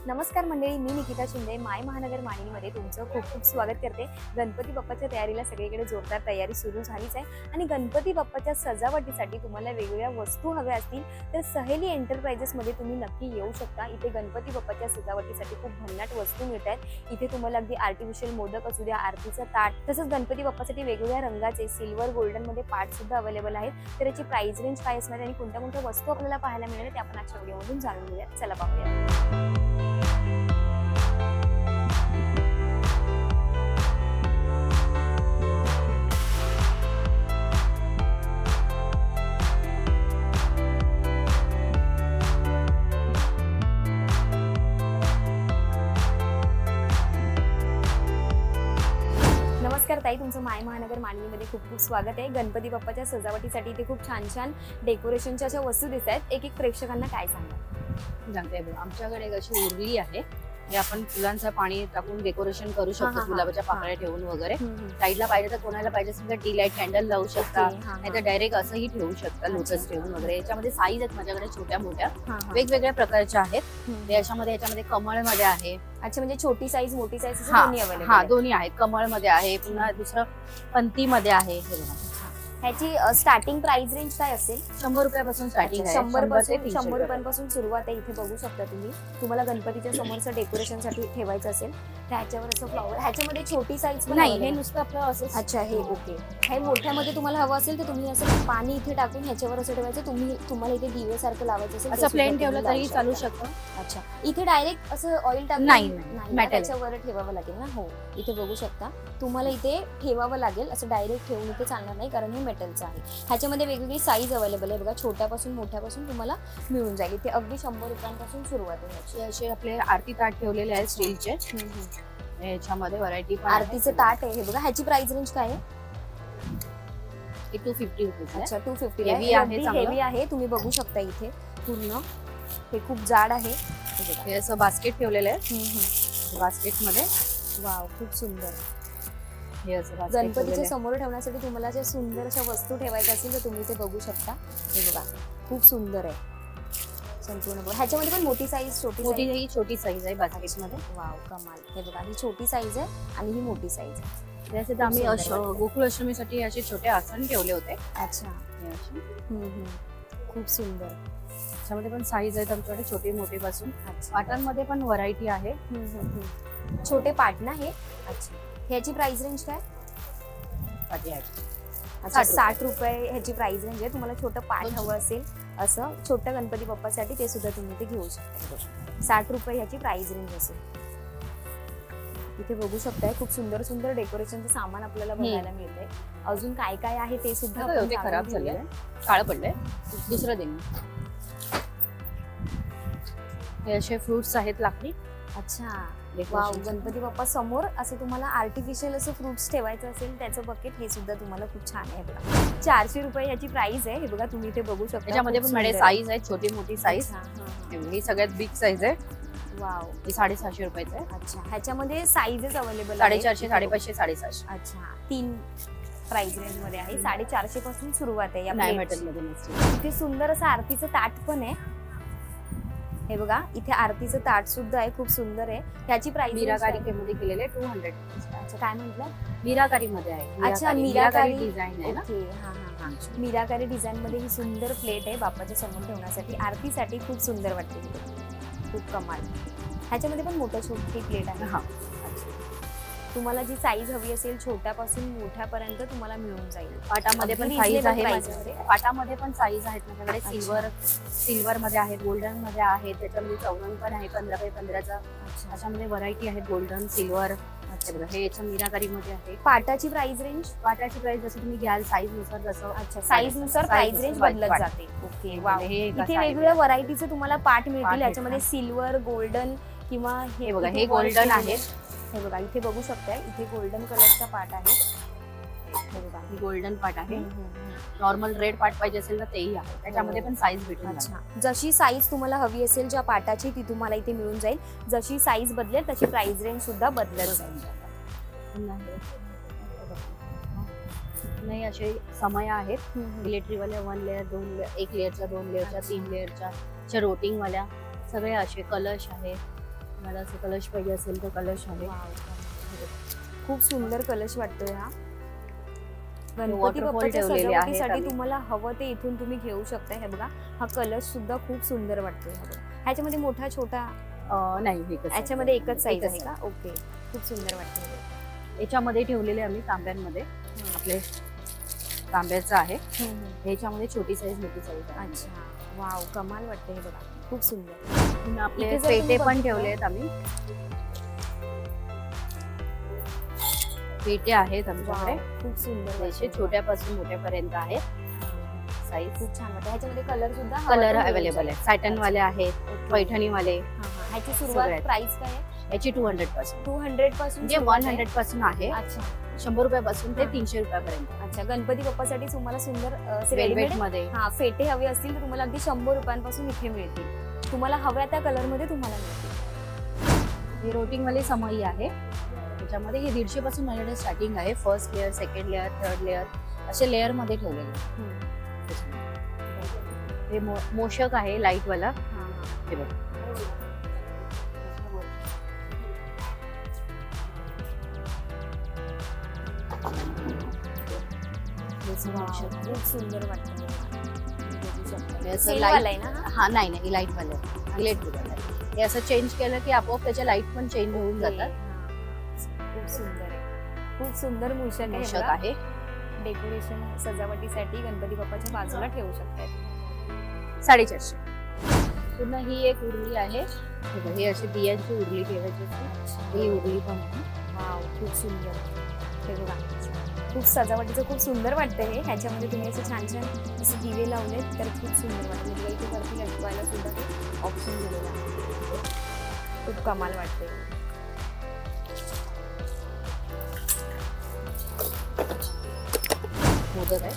नमस्कार मंडळी, मी निकिता शिंदे माय महानगर मानिनीमध्ये तुमचं खूप खूप स्वागत करते। गणपती बाप्पाच्या तयारीला सगळीकडे जोरदार तयारी सुरू झालीच आहे आणि गणपती बाप्पाच्या सजावटीसाठी तुम्हाला वेगवेगळ्या वस्तू हव्या असतील तर सहेली एंटरप्राइजेस मध्ये तुम्ही नक्की येऊ शकता। इथे गणपती बाप्पाच्या सजावटीसाठी खूप भन्नाट वस्तू मिळतात। इथे तुम्हाला अगदी आर्टिफिशियल मोदक असू द्या, आरतीचं ताट, तसंच गणपती बाप्पासाठी वेगवेगळ््या रंगाचे सिल्वर गोल्डन मध्ये पार्ट सुद्धा अवेलेबल आहेत। तर याची प्राइस रेंज काय असणार आणि कोणत्या कोणत्या वस्तू आपल्याला पाहायला मिळणार ते आपण आजच्या व्हिडिओमधून जाणून घेऊया। चला पाहूया। नमस्कार ताई, तुमचं माय महानगर मानिनीमध्ये खूप खूप स्वागत आहे। गणपती बाप्पाच्या सजावटीसाठी इथे खूप छान छान डेकोरेशनच्या अशा वस्तू दिसत आहेत। एक एक प्रेक्षकांना काय सांगा? सांगते बघा, आमच्याकडे एक अशी उरली आहे, हे आपण फुलांचं पाणी टाकून डेकोरेशन करू शकतो, गुलाबाच्या पाकळ्या ठेवून वगैरे। साईडला पाहिजे तर कोणाला पाहिजे असेल तर टी लाईट कॅन्डल लावू शकता, नाहीतर डायरेक्ट असंही ठेवू शकता लोटस ठेवून वगैरे। याच्यामध्ये साईज आहेत माझ्याकडे छोट्या मोठ्या वेगवेगळ्या प्रकारच्या आहेत। याच्यामध्ये कमळ मध्ये आहे। अच्छा, म्हणजे छोटी साईज मोठी साईज दोन्ही अवेलेबल? हा, दोन्ही आहेत। कमळ मध्ये आहे, पुन्हा दुसरं पंती मध्ये आहे। हे बघा, ह्याची स्टार्टिंग प्राइस रेंज काय असेल? 100 रुपयापासून स्टार्टिंग आहे। 100 रुपयांपासून सुरुवात आहे। इथे बघू शकता तुम्हाला गणपतीच्या समोरचं डेकोरेशन साठी ठेवायचं असेल तर ह्याच्यावर असं फ्लॉवर, ह्याच्यामध्ये छोटी साईज नाही, हे नुसतं आपलं असं। अच्छा, हे ओके। हे मोठ्यामध्ये तुम्हाला हवं असेल तर तुम्ही असं पाणी इथे टाकून ह्याच्यावर असं ठेवायचं। तुम्हाला इथे दिवे सारखं लावायचं असेल असं प्लेन ठेवलं तरी चालू शकतं। अच्छा, इथे डायरेक्ट असं ऑइल टाकून नाही, त्याच्यावर ठेवावं लागेल ना? हो, इथे बघू शकता तुम्हाला इथे ठेवावं लागेल। असं डायरेक्ट ठेवून इथे चालणार नाही कारण हे मेटलचं आहे। ह्याच्यामध्ये वेगवेगळी साईज अवेलेबल आहे बघा, छोट्यापासून मोठ्यापासून तुम्हाला मिळून जाईल। इथे अगदी 100 रुपयांपासून सुरुवात आहे। असे आपले आरती ताट ठेवलेले आहेत स्टीलचे। याच्यामध्ये व्हरायटी आरतीचं ताट आहे हे बघा। ह्याची प्राइस रेंज काय आहे? 250 रुपये। अच्छा, 250 हेवी आहे। तुम्ही बघू शकता इथे पूर्ण हे खूप जाड आहे। हे असं बास्केट ठेवलेलं आहे, बास्केट मध्ये। वाव, खूप सुंदर। हे असं गणपतीच्या समोर ठेवण्यासाठी तुम्हाला अशा सुंदर अशा वस्तू ठेवायच्या असतील तर तुम्ही ते बघू शकता। हे बघा, खूप सुंदर आहे संपूर्ण। ह्याच्यामध्ये पण मोठी साईज, छोटी साईज आहे बास्केट मध्ये। वाव, कमाल। हे बघा, ही छोटी साईज आहे आणि ही मोठी साईज आहे। त्यासाठी आम्ही गोकुळ अष्टमीसाठी असे छोटे आसन ठेवले होते। अच्छा, खूप सुंदर। त्याच्यामध्ये पण साईज आहेत आमच्याकडे, छोटे मोठे पासून। पाटांमध्ये पण व्हरायटी आहे। छोटे पाट ना हे? अच्छा, ह्याची प्राइस रेंज काय? अच्छा, 60 रुपये ह्याची प्राइस रेंज आहे। तुम्हाला छोटं पाट हवं असेल असं छोट्या गणपती बाप्पासाठी ते सुद्धा तुम्ही ते घेऊ शकता। 60 रुपये ह्याची प्राइस रेंज असेल। इथे बघू शकताय खूप सुंदर सुंदर डेकोरेशनचं सामान आपल्याला बघायला मिळतंय। अजून काय काय आहे ते सुद्धा खराब झालंय, काळं पडलंय, दुसरं देईन। हे असे फ्रुट्स आहेत लाकडी। अच्छा, वाव, गणपती बाप्पा समोर असं तुम्हाला आर्टिफिशियल असं फ्रुट्स ठेवायचं असेल त्याचं बकेट हे सुद्धा तुम्हाला खूप छान आहे बघा। 400 रुपये याची प्राइस आहे। हे बघा, तुम्ही इथे बघू शकता। त्याच्यामध्ये पण मध्ये साईज आहे, छोटी मोठी साईज। ही सगळ्यात बिग साईज आहे। वाव, ही 650 रुपयाची आहे। अच्छा, ह्याच्यामध्ये साईजेस अवेलेबल 450, 550, 750। अच्छा, 3 प्राइस रेंज मध्ये आहे। 450 पासून सुरुवात आहे या मेटल मध्ये। इथे सुंदर असं आरतीचं ताट पण आहे। हे बघा, इथे आरतीचं ताट सुद्धा आहे, खूप सुंदर आहे। ह्याची प्राइस मीराकारी मध्ये केलेले 200। अच्छा, काय म्हटलं? मीराकारी मध्ये आहे। अच्छा, मीराकारी डिझाइन आहे ना? हा, मीराकारी डिझाइन मध्ये ही सुंदर प्लेट आहे बाप्पाच्या समोर ठेवण्यासाठी, आरतीसाठी खूप सुंदर वाटते, खूप कमाल। ह्याच्यामध्ये पण छोटी प्लेट आहे। तुम्हाला जी साईज हवी असेल छोट्यापासून मोठ्यापर्यंत तुम्हाला मिळून जाईल। पाटामध्ये पण साईज आहे, पाटामध्ये पण साईज आहेत माझ्याकडे। सिल्वर मध्ये आहेत, गोल्डन मध्ये आहेत, त्याच्यामध्ये चौरंग पण आहे 15x15चा। अशामध्ये व्हरायटी आहे, गोल्डन, सिल्वर। हे याच्या मीराकारी मध्ये आहे। पाटाची प्राइस रेंज? पाटाची प्राइस जसं तुम्ही घ्याल साईज नुसार जसं। अच्छा, साईज नुसार प्राइस रेंज बदलत जाते। Okay, wow. इथे वेगवेगळ्या व्हरायटीचे तुम्हाला पाट मिळतील। याच्यामध्ये सिल्वर, गोल्डन किंवा हे बघा, हे गोल्डन आहे। हे बघा, इथे बघू शकताय, इथे गोल्डन कलरचा पाट आहे। हे बघा, गोल्डन पाट आहे। नॉर्मल रेड पाट पाहिजे असेल तर तेही आहे, त्याच्यामध्ये पण साईज भेटून जाईल। अच्छा, जशी साईज तुम्हाला हवी असेल ज्या पाटाची ती तुम्हाला इथे मिळून जाईल। जशी साईज बदलेल तशी प्राइस रेंज सुद्धा बदलत जाईल। नाही, असे समय आहेत इलेक्ट्रिकवाल्या 1 लेअर, 2 लेअर, 1 लेअरच्या, 2 लेअरच्या, 3 लेअरच्या, रोटिंग वाल्या सगळे असे कलश आहे। मला असं कलश पाहिजे असेल तर कलश आहे. खूप सुंदर कलश वाटतोय हा. गणपती Waterfall बाप्पाच्या ठेवलेले आहेत सजावटीसाठी आम्ही. तुम्हाला हवं ते इथून तुम्ही घेऊ शकता. हे बघा, हा कलश सुद्धा खूप सुंदर वाटतोय. हा बघा, ह्याच्यामध्ये मोठा छोटा नाही एकच आहे. याच्यामध्ये एकच साईज एकच आहे का? ओके, खूप सुंदर वाटतंय. याच्यामध्ये ठेवलेले आम्ही तांब्यांमध्ये. आपले तांब्याचं आहे. ह्याच्यामध्ये छोटी साईज मोठी साईज आहे. अच्छा, वाव, कमाल वाटते. हे बघा, खूप सुंदर. पुन्हा आपले इथे जर पेटे तुम्ही पण बघितलं- ठेवले आहेत आम्ही. पेटे आहेत आमच्याकडे. वाव, खूप सुंदर असे वाटतंय. छोट्यापासून मोठ्यापर्यंत आहेत. साईज खूप छान वाटतं. ह्याच्यामध्ये कलर सुद्धा हवा कलर तो मिळू अवेलेबल आहे. शकतो. सॅटन वाले आहेत, ओके. पैठणी वाले. ह्याची सगळे सुरुवात आहेत. प्राइस काय आहे? याची 200 पासून 200 पासून म्हणजे सुरुवात आहे? 100 पासून आहे. अच्छा 100 रुपयापासून ते हा. 300 रुपयापर्यंत. अच्छा, गणपती बाप्पासाठी तुम्हाला सुंदर वेलवेट रेडीमेड मध्ये. फेटे हवे असतील तर तुम्हाला अगदी 100 रुपयांपासून इथे मिळतील. तुम्हाला हव्या त्या कलर मध्ये तुम्हाला मिळतील. ही रोटिंग वाली समई आहे. त्याच्यामध्ये हे 150 पासून माझ्याकडे स्टार्टिंग आहे. First layer, second layer, third layer असे लेअर मध्ये ठेवलेले. हे मोषक आहे लाईट वाला. हे बघ, खूप सुंदर वाटतं. हे असं सेल light- वाला आहे ना हा? हा नाही लाईट वाले इलेक्ट्रिक वाले. हे असं चेंज केलं की आपोआप त्याच्या लाईट पण चेंज होऊन जातात. खूप सुंदर आहे. खूप सुंदर मूषक आहे. मोषक बघा. आहे. डेकोरेशन सजावटीसाठी गणपती बाप्पाच्या बाजूला ठेवू शकताय. 450. पुन्हा ही एक उरली आहे. हे बघ, हे अशी दियांची उरली ठेवायची असते. ही उरली पण आहे. वाव, खूप सुंदर. हे बघा, खूप सजावटीचं खूप सुंदर वाटतं हे. ह्याच्यामध्ये तुम्ही असे छान छान असे दिवे लावलेत तर खूप सुंदर वाटतं. म्हणजे इथे वरती लटकवायला सुद्धा ते ऑप्शन दिलेलं आहे. खूप कमाल वाटते. मोदक आहे.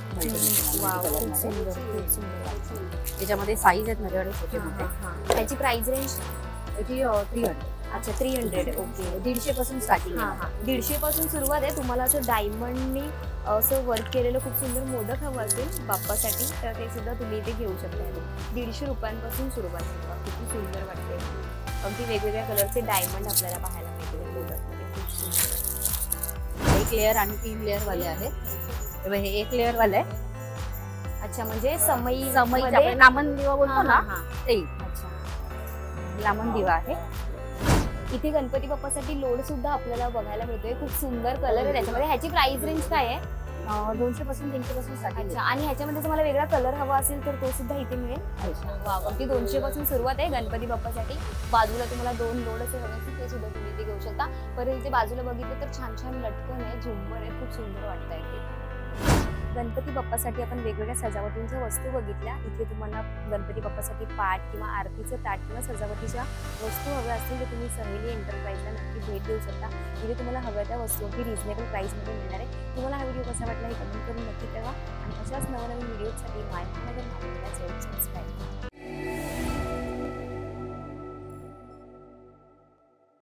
वाव, खूप कलरमध्ये. सुंदर, खूप सुंदर. त्याच्यामध्ये साईज आहेत माझ्याकडे छोटे मोठे. ह्याची प्राइस रेंज? त्याची 300. अच्छा, 300. ओके. 150 पासून स्टार्टिंग हा आहे. हा 150 पासून सुरुवात आहे. तुम्हाला असं डायमंडनी असं वर्क केलेलं खूप सुंदर मोदक हवं असेल बाप्पासाठी तर ते सुद्धा तुम्ही इथे घेऊ शकता. 150 रुपयांपासून सुरुवात आहे. किती सुंदर वाटते. अगदी वेगवेगळ्या कलरचे डायमंड आपल्याला पाहायला मिळतील मोदकमध्ये. खूप सुंदर. एक लेअर आणि 3 लेअर वाले आहेत. हे बघ, हे 1 लेअर वाले आहे. अच्छा, म्हणजे समई समईचा आपण लामण दिवा बोलतो ना हा. ते. अच्छा, लामण दिवा आहे. इथे गणपती बाप्पासाठी लोड सुद्धा आपल्याला बघायला मिळतोय. खूप सुंदर कलर आहे त्याच्यामध्ये. ह्याची प्राइस रेंज काय आहे? 200 पासून 300 पासून स्टार्टिंग. अच्छा, आणि ह्याच्यामध्ये तुम्हाला वेगळा कलर हवा असेल तर तो सुद्धा इथे मिळेल. वाव, अगदी 200 पासून सुरुवात आहे गणपती बाप्पासाठी. बाजूला तुम्हाला 2 लोड असे हवे असतील ते सुद्धा तुम्ही इथे घेऊ शकता. परत इथे बाजूला बघितलं तर छान छान लटकन आहे, झुंबर आहे. खूप सुंदर वाटतं इथे. गणपती बाप्पासाठी आपण वेगवेगळ्या सजावटींच्या वस्तू बघितल्या. इथे तुम्हाला गणपती बाप्पासाठी पाट किंवा आरतीचं ताट किंवा सजावटीच्या वस्तू हव्या असतील तर तुम्ही सहेली एंटरप्राइजला नक्की भेट देऊ शकता. इथे तुम्हाला हव्या त्या वस्तू अगदी रिझनेबल प्राइसमध्ये मिळणार आहे. तुम्हाला हा व्हिडिओ कसा वाटला हे कमेंट करून नक्की कळवा आणि अशाच नवनवीन व्हिडिओसाठी माय महानगर मालिकेला सबस्क्राईब करा.